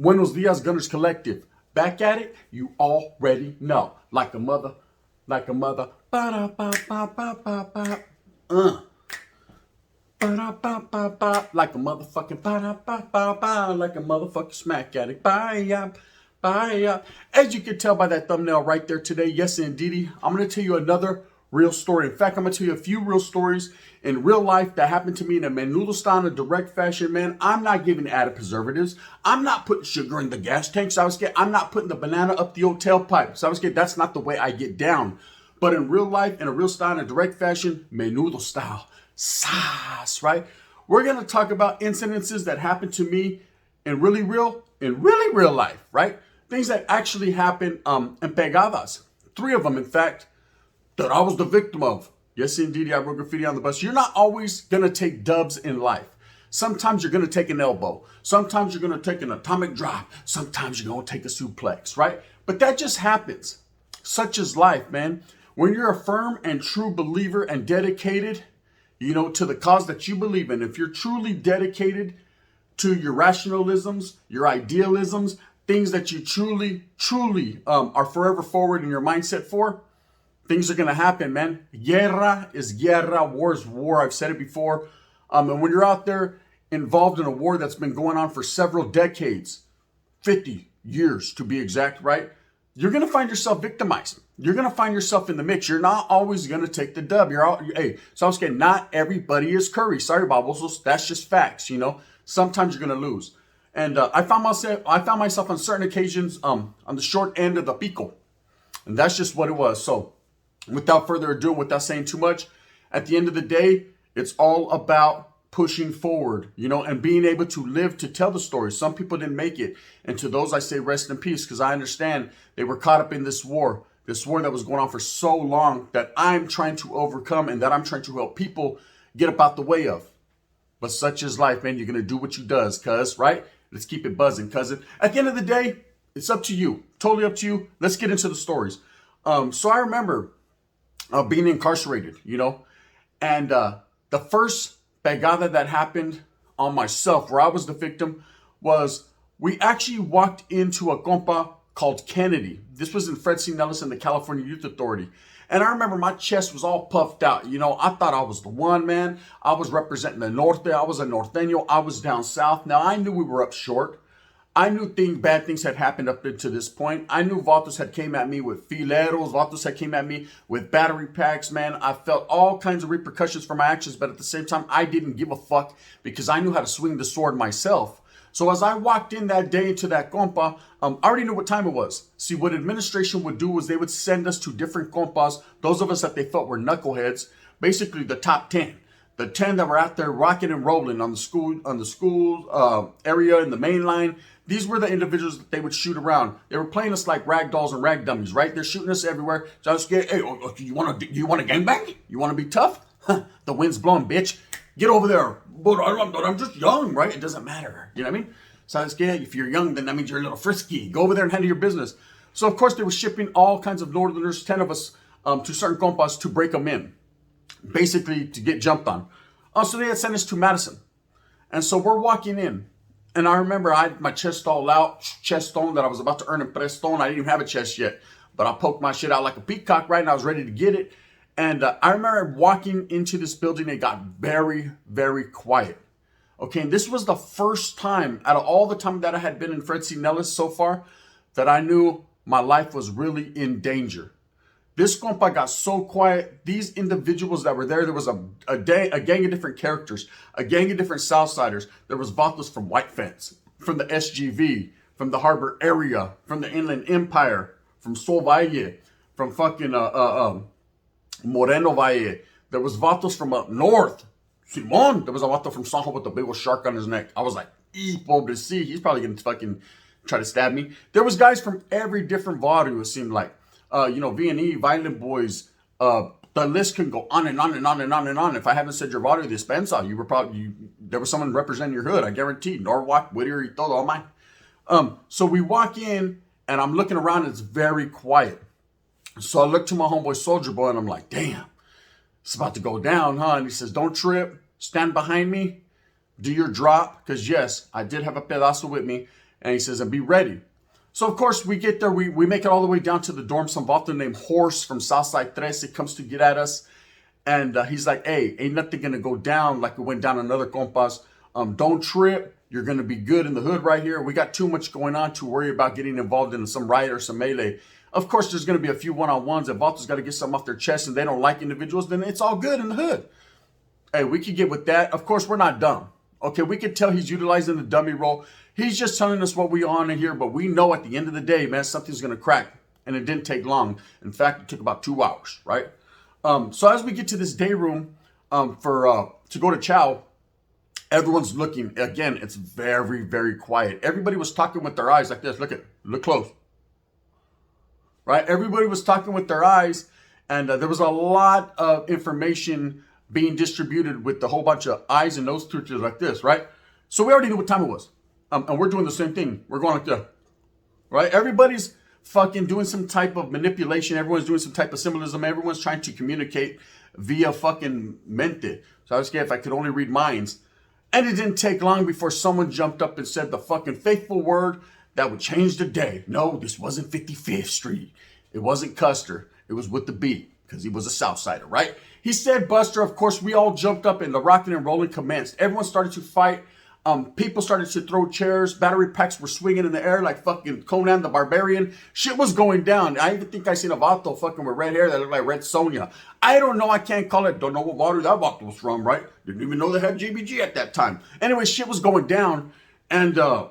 Buenos dias, Gunners Collective. Back at it, you already know. Like a mother. Ba-da-ba-ba-ba-ba-ba. Ba-da-ba-ba-ba. Like a motherfucking ba-da-ba-ba-ba. Like a motherfucking smack addict. Bye-ya. Bye-ya. As you can tell by that thumbnail right there today, yes indeedy, I'm going to tell you another real story. In fact, I'm going to tell you a few real stories in real life that happened to me in a menudo style in a direct fashion, man. I'm not giving added preservatives. I'm not putting sugar in the gas tanks. I'm not putting the banana up the old tailpipe. That's not the way I get down. But in real life, in a real style, in a direct fashion, menudo style, sauce, right? We're going to talk about incidences that happened to me in really real life, right? Things that actually happened in pegadas. 3 of them, in fact, that I was the victim of. Yes, indeed, I wrote graffiti on the bus. You're not always going to take dubs in life. Sometimes you're going to take an elbow. Sometimes you're going to take an atomic drop. Sometimes you're going to take a suplex, right? But that just happens. Such is life, man. When you're a firm and true believer and dedicated, to the cause that you believe in, if you're truly dedicated to your rationalisms, your idealisms, things that you truly are forever forward in your mindset for, things are going to happen, man. Guerra is guerra. War is war. I've said it before. And when you're out there involved in a war that's been going on for several decades, 50 years to be exact, right? You're going to find yourself victimized. You're going to find yourself in the mix. You're not always going to take the dub. Not everybody is Curry. Sorry, Bob. That's just facts, Sometimes you're going to lose. And I found myself on certain occasions on the short end of the pico. And that's just what it was. So without further ado, without saying too much, at the end of the day, it's all about pushing forward, and being able to live to tell the story. Some people didn't make it. And to those, I say rest in peace, because I understand they were caught up in this war that was going on for so long that I'm trying to overcome and that I'm trying to help people get up out the way of. But such is life, man. You're going to do what you does, cuz, right? Let's keep it buzzing, cousin. At the end of the day, it's up to you. Totally up to you. Let's get into the stories. So I remember being incarcerated, and the first pegada that happened on myself, where I was the victim, was we actually walked into a compa called Kennedy. This was in Fred C. Nellis and the California Youth Authority. And I remember my chest was all puffed out. I thought I was the one, man. I was representing the Norte. I was a Norteno. I was down south. Now, I knew we were up short. I knew bad things had happened up to this point. I knew Vatos had came at me with fileros. Vatos had came at me with battery packs, man. I felt all kinds of repercussions for my actions, but at the same time, I didn't give a fuck because I knew how to swing the sword myself. So as I walked in that day into that compa, I already knew what time it was. See, what administration would do was they would send us to different compas, those of us that they felt were knuckleheads, basically the top 10. The 10 that were out there rocking and rolling on the school area in the main line. These were the individuals that they would shoot around. They were playing us like rag dolls and rag dummies, right? They're shooting us everywhere. So I was scared. Hey, you want to gangbang? You want to be tough? The wind's blowing, bitch. Get over there. But I'm just young, right? It doesn't matter. You know what I mean? So I was scared. If you're young, then that means you're a little frisky. Go over there and handle your business. So of course they were shipping all kinds of northerners, 10 of us, to certain compas to break them in, basically to get jumped on. So they had sent us to Madison. And so we're walking in. And I remember I had my chest all out, chest stone that I was about to earn in Prestone. I didn't even have a chest yet. But I poked my shit out like a peacock, right? And I was ready to get it. And I remember walking into this building. It got very, very quiet. Okay, and this was the first time out of all the time that I had been in Fred C. Nellis so far that I knew my life was really in danger. This compa got so quiet. These individuals that were there was a gang of different characters, a gang of different Southsiders. There was Vatos from White Fence, from the SGV, from the Harbor area, from the Inland Empire, from Sol Valle, from fucking Moreno Valle. There was Vatos from up north. Simon, there was a Vato from San Juan with a big old shark on his neck. I was like, pobre si, he's probably going to fucking try to stab me. There was guys from every different barrio, it seemed like. V&E, Violent Boys, the list can go on and on and on and on and on. If I haven't said your barrio dispensa, there was someone representing your hood, I guarantee. Norwalk, Whittier, y todo, all mine. So we walk in, and I'm looking around, and it's very quiet. So I look to my homeboy Soldier Boy, and I'm like, damn, it's about to go down, huh? And he says, don't trip, stand behind me, do your drop, because yes, I did have a pedazo with me. And he says, and be ready. So, of course, we get there. We make it all the way down to the dorm. Some vato named Horse from Southside 13 comes to get at us. And he's like, hey, ain't nothing going to go down like it went down another compas. Don't trip. You're going to be good in the hood right here. We got too much going on to worry about getting involved in some riot or some melee. Of course, there's going to be a few one-on-ones. If Vato's got to get something off their chest and they don't like individuals, then it's all good in the hood. Hey, we could get with that. Of course, we're not dumb. Okay, we could tell he's utilizing the dummy role. He's just telling us what we on in here, but we know at the end of the day, man, something's going to crack. And it didn't take long. In fact, it took about 2 hours, right? So as we get to this day room to go to chow, everyone's looking. Again, it's very, very quiet. Everybody was talking with their eyes like this. Look close. Right? Everybody was talking with their eyes, and there was a lot of information being distributed with a whole bunch of eyes and nose twitches like this, right? So we already knew what time it was. And we're doing the same thing. We're going like this, right? Everybody's fucking doing some type of manipulation. Everyone's doing some type of symbolism. Everyone's trying to communicate via fucking mente. So I was scared if I could only read minds. And it didn't take long before someone jumped up and said the fucking faithful word that would change the day. No, this wasn't 55th Street. It wasn't Custer. It was with the B, because he was a Southsider, right? He said Buster. Of course, we all jumped up and the rocking and rolling commenced. Everyone started to fight. People started to throw chairs. Battery packs were swinging in the air like fucking Conan the Barbarian. Shit was going down. I even think I seen a vato fucking with red hair that looked like Red Sonja. I don't know. I can't call it. Don't know what water that vato was from, right? Didn't even know they had GBG at that time. Anyway, shit was going down. And I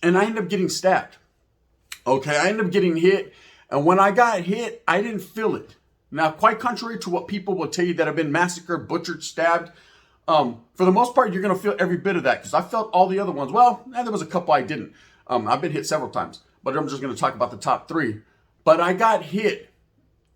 ended up getting stabbed. Okay, I ended up getting hit. And when I got hit, I didn't feel it. Now, quite contrary to what people will tell you that have been massacred, butchered, stabbed, for the most part, you're going to feel every bit of that, because I felt all the other ones. Well, there was a couple I didn't. I've been hit several times, but I'm just going to talk about the top 3. But I got hit,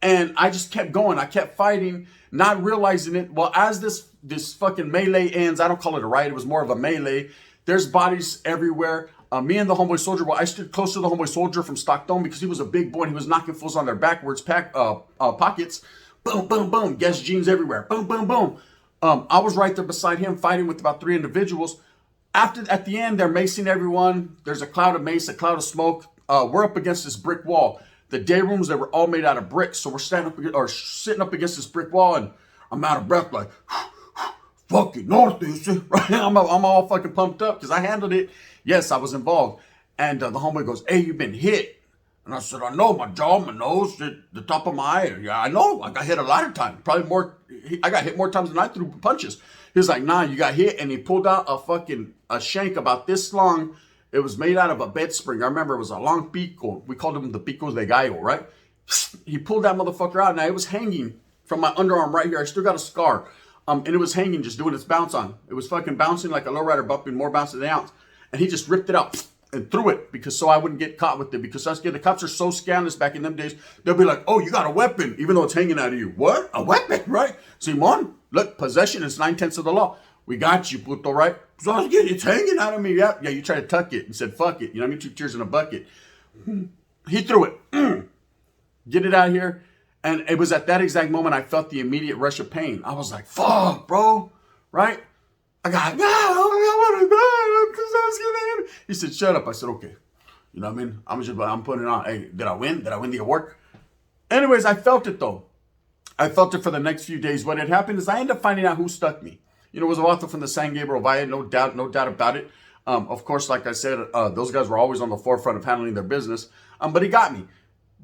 and I just kept going. I kept fighting, not realizing it. Well, as this fucking melee ends, I don't call it a riot. It was more of a melee. There's bodies everywhere. Me and the homeboy soldier, well, I stood close to the homeboy soldier from Stockton because he was a big boy and he was knocking fools on their backwards pockets. Boom, boom, boom. Guess jeans everywhere. Boom, boom, boom. I was right there beside him fighting with about 3 individuals. At the end, they're macing everyone. There's a cloud of mace, a cloud of smoke. We're up against this brick wall. The day rooms, they were all made out of bricks. So we're sitting up against this brick wall, and I'm out of breath like, fucking Norteno, right? I'm all fucking pumped up because I handled it. Yes, I was involved. And the homeboy goes, hey, you've been hit. And I said, I know, my jaw, my nose, the top of my eye. Yeah, I know. I got hit a lot of times. Probably more. I got hit more times than I threw punches. He was like, nah, you got hit. And he pulled out a shank about this long. It was made out of a bed spring. I remember it was a long pico. We called them the picos de gallo, right? He pulled that motherfucker out. Now, it was hanging from my underarm right here. I still got a scar. And it was hanging, just doing its bounce on. It was fucking bouncing like a lowrider bumping more bounce than an ounce. And he just ripped it out and threw it because so I wouldn't get caught with it. Because the cops are so scandalous back in them days. They'll be like, oh, you got a weapon, even though it's hanging out of you. What? A weapon, right? Simon, look, possession is 9/10 of the law. We got you, puto, right? So I was getting, it's hanging out of me. Yeah, you tried to tuck it and said, fuck it. You know what I mean? 2 tears in a bucket. He threw it. Get it out of here. And it was at that exact moment I felt the immediate rush of pain. I was like, fuck, bro, right? I got, I want to die because I was getting hit. He said, shut up. I said, okay. You know what I mean? I'm putting it on. Hey, did I win? Did I win the award? Anyways, I felt it though. I felt it for the next few days. What had happened is I ended up finding out who stuck me. You know, it was a author from the San Gabriel Valle, no doubt about it. Of course, like I said, those guys were always on the forefront of handling their business. But he got me.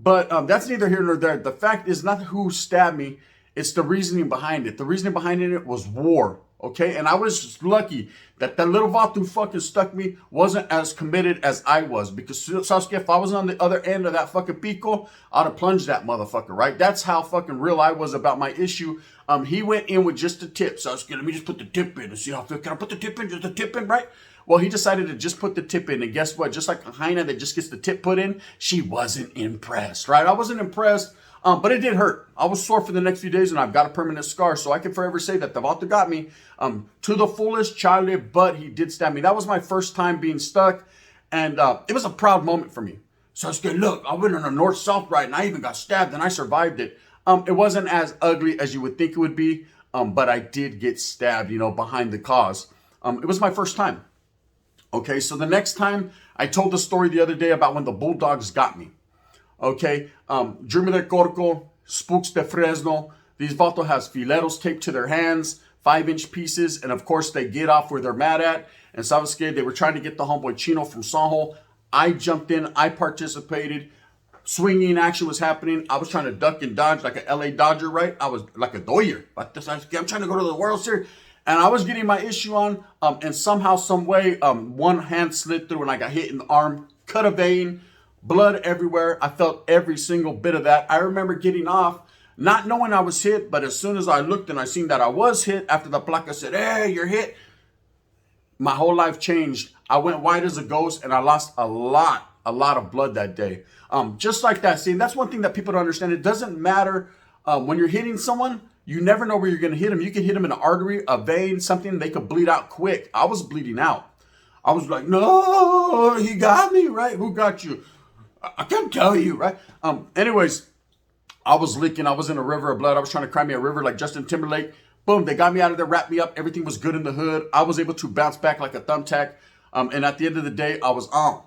But that's neither here nor there. The fact is not who stabbed me. It's the reasoning behind it. The reasoning behind it was war. Okay, and I was just lucky that little vato who fucking stuck me wasn't as committed as I was. Because Sasuke, if I was on the other end of that fucking pico, I'd have plunged that motherfucker, right? That's how fucking real I was about my issue. He went in with just a tip. Sasuke, let me just put the tip in and see how I feel. Can I put the tip in? Just the tip in, right? Well, he decided to just put the tip in. And guess what? Just like a hyena that just gets the tip put in, she wasn't impressed, right? I wasn't impressed. But it did hurt. I was sore for the next few days, and I've got a permanent scar. So I can forever say that the vato got me to the fullest, Charlie, but he did stab me. That was my first time being stuck, and it was a proud moment for me. So I said, look, I went on a north-south ride, and I even got stabbed, and I survived it. It wasn't as ugly as you would think it would be, but I did get stabbed, behind the cause. It was my first time. Okay, so the next time I told the story the other day about when the Bulldogs got me. Okay, Dreamer de Corco, Spooks de Fresno. These Vato has fileros taped to their hands, 5-inch pieces, and of course they get off where they're mad at. And so I was scared. They were trying to get the homeboy Chino from Sanjo. I jumped in, I participated. Swinging action was happening. I was trying to duck and dodge like an LA Dodger, right? I was like a Doyer. I'm trying to go to the World Series. And I was getting my issue on, and somehow, some way, one hand slid through and I got hit in the arm, cut a vein, blood everywhere. I felt every single bit of that. I remember getting off, not knowing I was hit, but as soon as I looked and I seen that I was hit, after the placa said, hey, you're hit, my whole life changed. I went white as a ghost and I lost a lot of blood that day. Just like that. See, that's one thing that people don't understand. It doesn't matter when you're hitting someone, you never know where you're going to hit them. You can hit them in an artery, a vein, something, they could bleed out quick. I was bleeding out. I was like, no, he got me, right? Who got you? I can't tell you, right? Anyways, I was leaking. I was in a river of blood. I was trying to cry me a river like Justin Timberlake. Boom, they got me out of there, wrapped me up. Everything was good in the hood. I was able to bounce back like a thumbtack. And at the end of the day, I was on.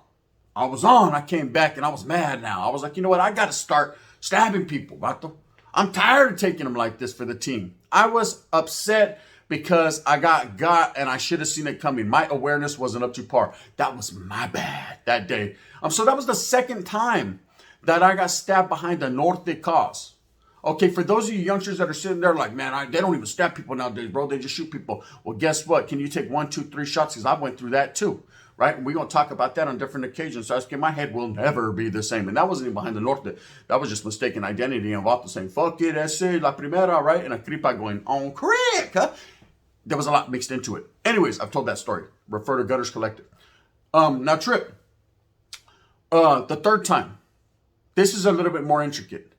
I came back and I was mad now. I was like, you know what? I got to start stabbing people, vato. I'm tired of taking them like this for the team. I was upset because I got and I should have seen it coming. My awareness wasn't up to par. That was my bad that day. So that was the second time that I got stabbed behind the Norte cause. Okay, for those of you youngsters that are sitting there like, man, they don't even stab people nowadays, bro. They just shoot people. Well, guess what? Can you take 1, 2, 3 shots? Because I went through that too. Right? And we're going to talk about that on different occasions. So I was my head will never be the same. And that wasn't even behind the Norte. That was just mistaken identity and Vato saying, fuck it, ese, la primera, right? And a cripa going, on crack, huh? There was a lot mixed into it. Anyways, I've told that story. Refer to Gutters Collective. Now, Trip, the third time, this is a little bit more intricate.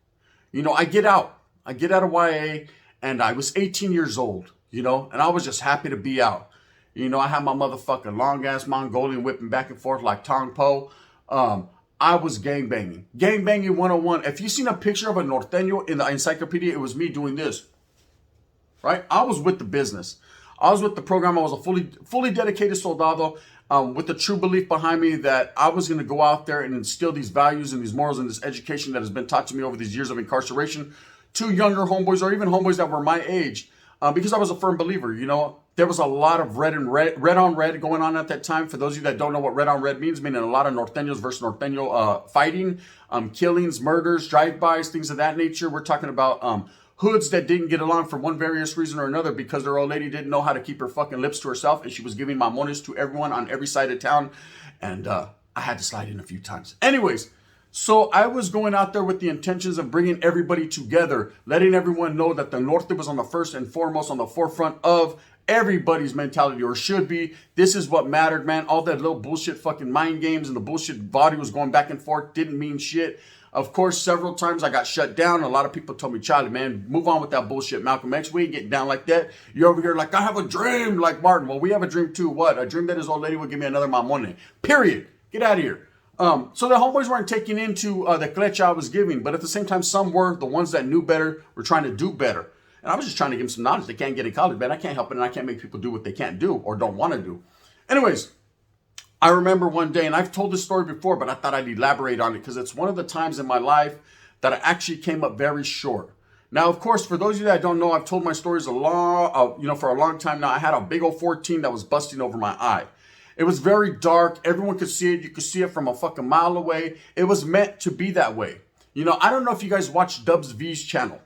You know, I get out of YA and I was 18 years old, you know, and I was just happy to be out. You know, I had my motherfucking long-ass Mongolian whipping back and forth like Tong Po. I was gangbanging. Gangbanging 101. If you seen a picture of a Norteno in the encyclopedia, it was me doing this. Right? I was with the business. I was with the program. I was a fully dedicated soldado with the true belief behind me that I was going to go out there and instill these values and these morals and this education that has been taught to me over these years of incarceration to younger homeboys or even homeboys that were my age. Because I was a firm believer, you know, there was a lot of red on red going on at that time. For those of you that don't know what red on red means, meaning a lot of Norteños versus Norteño fighting, killings, murders, drive-bys, things of that nature. We're talking about hoods that didn't get along for one various reason or another because their old lady didn't know how to keep her fucking lips to herself and she was giving mamones to everyone on every side of town. And I had to slide in a few times. Anyways, so I was going out there with the intentions of bringing everybody together, letting everyone know that the Norte was on the first and foremost on the forefront of everybody's mentality, or should be. This is what mattered, man. All that little bullshit fucking mind games and the bullshit body was going back and forth didn't mean shit. Of course, several times I got shut down. A lot of people told me, Charlie, man, move on with that bullshit. Malcolm X, we ain't getting down like that. You're over here like, I have a dream like Martin. Well, we have a dream too. What? A dream that his old lady would give me another mamone. Period. Get out of here. So the homeboys weren't taking into the clecha I was giving, but at the same time, some were. The ones that knew better were trying to do better. And I was just trying to give them some knowledge they can't get in college, man. I can't help it, and I can't make people do what they can't do or don't want to do. Anyways, I remember one day, and I've told this story before, but I thought I'd elaborate on it because it's one of the times in my life that I actually came up very short. Now, of course, for those of you that don't know, I've told my stories for a long time now. I had a big old 14 that was busting over my eye. It was very dark. Everyone could see it. You could see it from a fucking mile away. It was meant to be that way. You know, I don't know if you guys watch Dubs V's channel.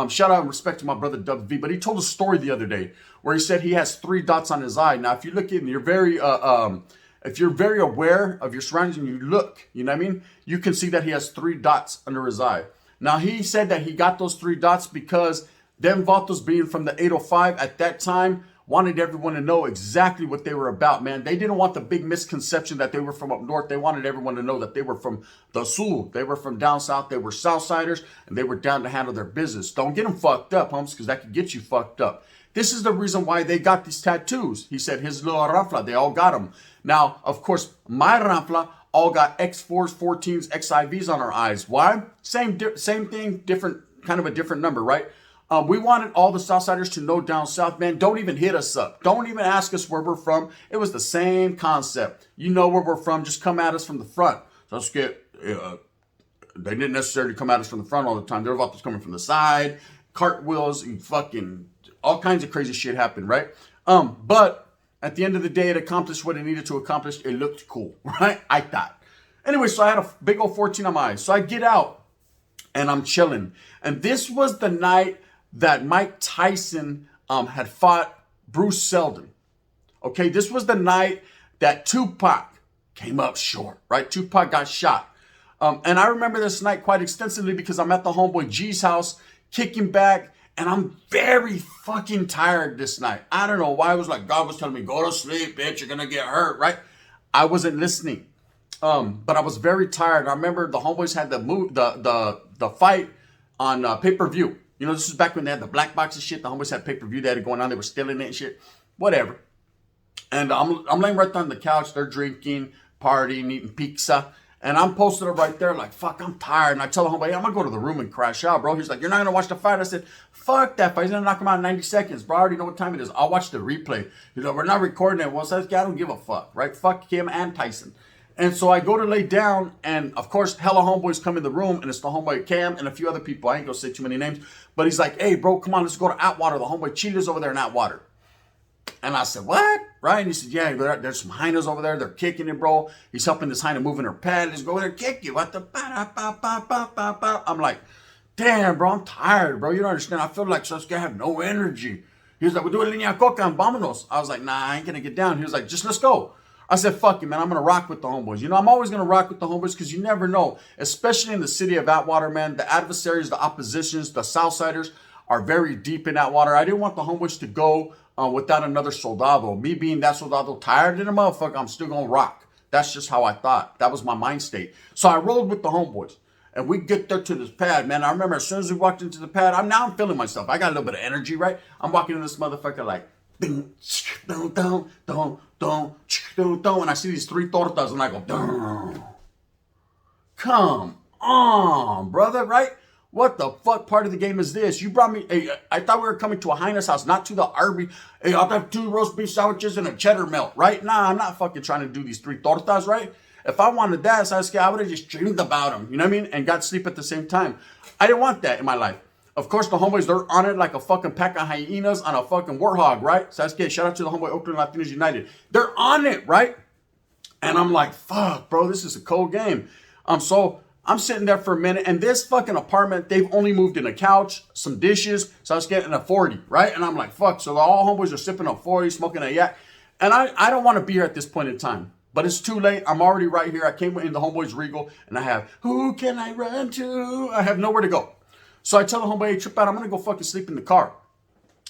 Shout out and respect to my brother Dubs V, but he told a story the other day where he said he has 3 dots on his eye. Now, if you look in, if you're very aware of your surroundings and you look, you know what I mean? You can see that he has 3 dots under his eye. Now, he said that he got those 3 dots because them vatos being from the 805 at that time wanted everyone to know exactly what they were about, man. They didn't want the big misconception that they were from up north. They wanted everyone to know that they were from the Sul. They were from down south. They were Southsiders, and they were down to handle their business. Don't get them fucked up, homes, because that could get you fucked up. This is the reason why they got these tattoos. He said his little ranfla, they all got them. Now, of course, my ranfla all got X4s, 14s, XIVs on our eyes. Why? Same thing, different, kind of a different number, right? We wanted all the Southsiders to know down south, man, don't even hit us up. Don't even ask us where we're from. It was the same concept. You know where we're from, just come at us from the front. So let's get, they didn't necessarily come at us from the front all the time. They were about to coming from the side, cartwheels, and fucking all kinds of crazy shit happened, right? But at the end of the day, it accomplished what it needed to accomplish. It looked cool, right? I thought. Anyway, so I had a big old 14 on my eyes. So I get out and I'm chilling. And this was the night that Mike Tyson had fought Bruce Seldon. Okay, this was the night that Tupac came up short, right? Tupac got shot. And I remember this night quite extensively because I'm at the homeboy G's house, kicking back, and I'm very fucking tired this night. I don't know why. It was like God was telling me, go to sleep, bitch, you're gonna get hurt, right? I wasn't listening. But I was very tired. I remember the homeboys had the fight on pay-per-view. You know, this was back when they had the black box and shit. The homeboys had pay-per-view. They had it going on. They were stealing it and shit. Whatever. And I'm laying right there on the couch. They're drinking, partying, eating pizza. And I'm posted up right there like, fuck, I'm tired. And I tell the homeboy, hey, I'm going to go to the room and crash out, bro. He's like, you're not going to watch the fight? I said, fuck that fight. He's going to knock him out in 90 seconds. Bro, I already know what time it is. I'll watch the replay. He's like, we're not recording it. Well, says, I don't give a fuck, right? Fuck him and Tyson. And so I go to lay down, and of course, hella homeboys come in the room, and it's the homeboy Cam and a few other people. I ain't gonna say too many names, but he's like, hey, bro, come on, let's go to Atwater. The homeboy Chila's over there in Atwater. And I said, what? Right? And he said, yeah, there's some hyenas over there. They're kicking it, bro. He's helping this hyena move in her pad. Let's go in there and kick you. What the? I'm like, damn, bro, I'm tired, bro. You don't understand. I feel like I have no energy. He was like, we're doing línea coca and vámonos. I was like, nah, I ain't gonna get down. He was like, just let's go. I said, fuck it, man. I'm going to rock with the homeboys. You know, I'm always going to rock with the homeboys because you never know, especially in the city of Atwater, man. The adversaries, the oppositions, the Southsiders are very deep in Atwater. I didn't want the homeboys to go without another soldado. Me being that soldado, tired in a motherfucker, I'm still going to rock. That's just how I thought. That was my mind state. So I rolled with the homeboys. And we get there to this pad, man. I remember as soon as we walked into the pad, I'm feeling myself. I got a little bit of energy, right? I'm walking in this motherfucker like, and I see these three tortas, and I go, dun. Come on, brother, right? What the fuck part of the game is this? You brought me, I thought we were coming to a hyena's house, not to the Arby. Hey, I'll have 2 roast beef sandwiches and a cheddar melt, right? Nah, I'm not fucking trying to do these 3 tortas, right? If I wanted that, I would have just dreamed about them, you know what I mean? And got sleep at the same time. I didn't want that in my life. Of course, the homeboys, they're on it like a fucking pack of hyenas on a fucking warthog, right? Sasuke, shout out to the homeboy Oakland Latinos United. They're on it, right? And I'm like, fuck, bro, this is a cold game. So I'm sitting there for a minute, and this fucking apartment, they've only moved in a couch, some dishes, so I was getting a 40, right? And I'm like, fuck. So all homeboys are sipping a 40, smoking a yak. And I don't want to be here at this point in time. But it's too late. I'm already right here. I came in the homeboys Regal, and I have, who can I run to? I have nowhere to go. So I tell the homeboy, hey, trip out, I'm going to go fucking sleep in the car.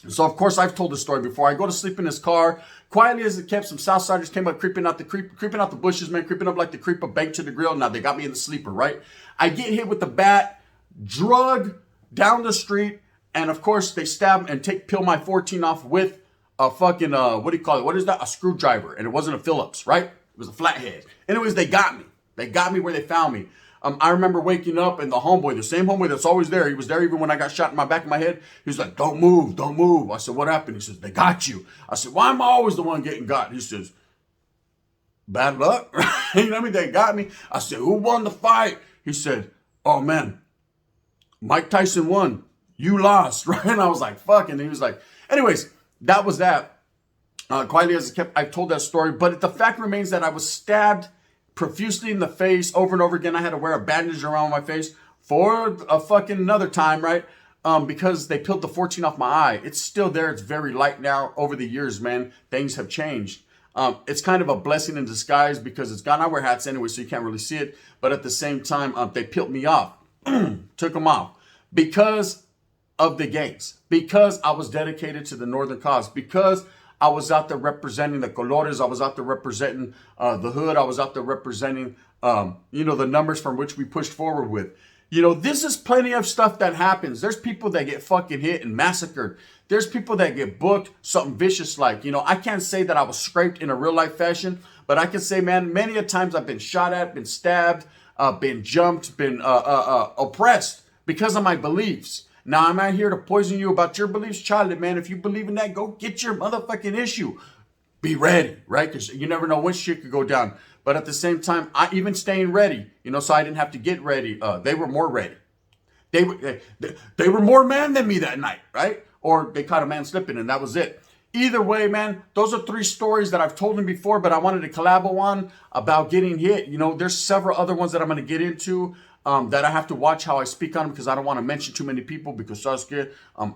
So, of course, I've told this story before. I go to sleep in his car. Quietly as it kept, some Southsiders came up, creeping out the bushes, man, creeping up like the creep of Bank to the Grill. Now, they got me in the sleeper, right? I get hit with the bat, drug down the street, and, of course, they stab and peel my 14 off with a fucking, what do you call it? What is that? A screwdriver. And it wasn't a Phillips, right? It was a flathead. Anyways, they got me. They got me where they found me. I remember waking up and the homeboy, the same homeboy that's always there, he was there even when I got shot in my back of my head. He was like, don't move, don't move. I said, what happened? He says, they got you. I said, why am I always the one getting got? He says, bad luck. You know what I mean? They got me. I said, who won the fight? He said, oh man, Mike Tyson won. You lost, right? And I was like, fuck. And he was like, anyways, that was that. Quietly as it kept, I've told that story. But the fact remains that I was stabbed profusely in the face over and over again. I had to wear a bandage around my face for a fucking another time, right? Because they peeled the 14 off my eye. It's still there. It's very light now. Over the years, man, things have changed. It's kind of a blessing in disguise because it's gone. I wear hats anyway, so you can't really see it. But at the same time, they peeled me off, took them off because of the gangs, because I was dedicated to the Northern cause, because I was out there representing the colores. I was out there representing the hood. I was out there representing, the numbers from which we pushed forward with. You know, this is plenty of stuff that happens. There's people that get fucking hit and massacred. There's people that get booked, something vicious like, I can't say that I was scraped in a real life fashion, but I can say, man, many a times I've been shot at, been stabbed, been jumped, been oppressed because of my beliefs. Now, I'm not here to poison you about your beliefs, Charlie, man. If you believe in that, go get your motherfucking issue. Be ready, right? Because you never know when shit could go down. But at the same time, I even staying ready, so I didn't have to get ready. They were more ready. They were more man than me that night, right? Or they caught a man slipping and that was it. Either way, man, those are 3 stories that I've told him before, but I wanted to collab on about getting hit. There's several other ones that I'm going to get into that I have to watch how I speak on them because I don't want to mention too many people because Saskia,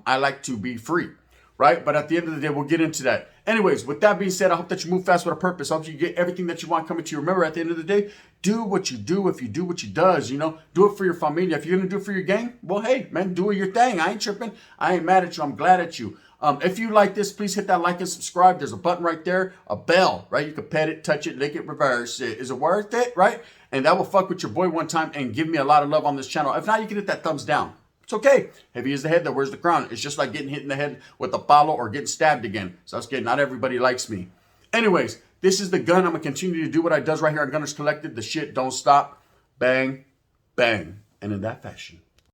I like to be free, right? But at the end of the day, we'll get into that. Anyways, with that being said, I hope that you move fast with a purpose. I hope you get everything that you want coming to you. Remember, at the end of the day, do what you do if you do what you does, Do it for your familia. If you're going to do it for your gang, well, hey, man, do your thing. I ain't tripping. I ain't mad at you. I'm glad at you. If you like this, please hit that like and subscribe. There's a button right there, a bell, right? You can pet it, touch it, lick it, reverse it. Is it worth it, right? And that will fuck with your boy one time and give me a lot of love on this channel. If not, you can hit that thumbs down. It's okay. Heavy is the head that wears the crown. It's just like getting hit in the head with a palo or getting stabbed again. So that's good. Not everybody likes me. Anyways, this is the gun. I'm going to continue to do what I does right here on Gunners Collected. The shit don't stop. Bang, bang. And in that fashion.